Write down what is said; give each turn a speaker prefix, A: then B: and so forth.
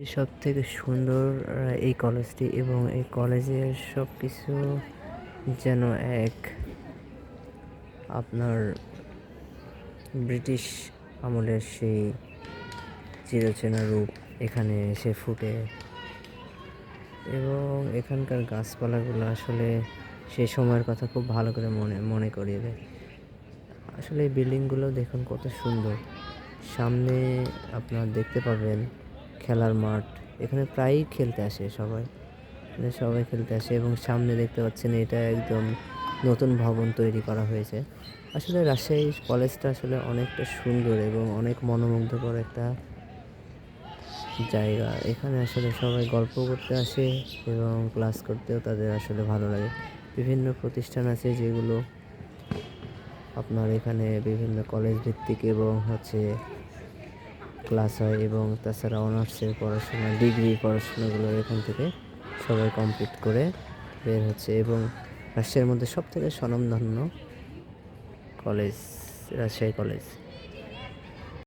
A: সবথেকে সুন্দর এই কলেজটি এবং এই কলেজের সবকিছু যেন এক আপনার ব্রিটিশ আমলের সেই চিরচেনা রূপ এখানে এসে ফুটে এবং এখানকার গাছপালাগুলো আসলে সেই সময়ের কথা খুব ভালো করে মনে করিয়ে দেয়। আসলে এই বিল্ডিংগুলো দেখুন কত সুন্দর। সামনে আপনার দেখতে পাবেন খেলার মাঠ। এখানে প্রায়ই খেলতে আসে সবাই। সবাই খেলতে আসে এবং সামনে দেখতে পাচ্ছেন এটা একদম নতুন ভবন তৈরি করা হয়েছে। আসলে রাজশাহী কলেজটা আসলে অনেকটা সুন্দর এবং অনেক মনোমুগ্ধকর একটা জায়গা। এখানে আসলে সবাই গল্প করতে আসে এবং ক্লাস করতেও তাদের আসলে ভালো লাগে। বিভিন্ন প্রতিষ্ঠান আছে যেগুলো আপনার এখানে বিভিন্ন কলেজ ভিত্তিক এবং ক্লাস হয় এবং তাছাড়া অনার্সের পড়াশোনা, ডিগ্রির পড়াশোনাগুলো এখান থেকে সবাই কমপ্লিট করে বের হচ্ছে এবং রাজশাহীর মধ্যে সবথেকে স্বনামধন্য কলেজ রাজশাহী কলেজ।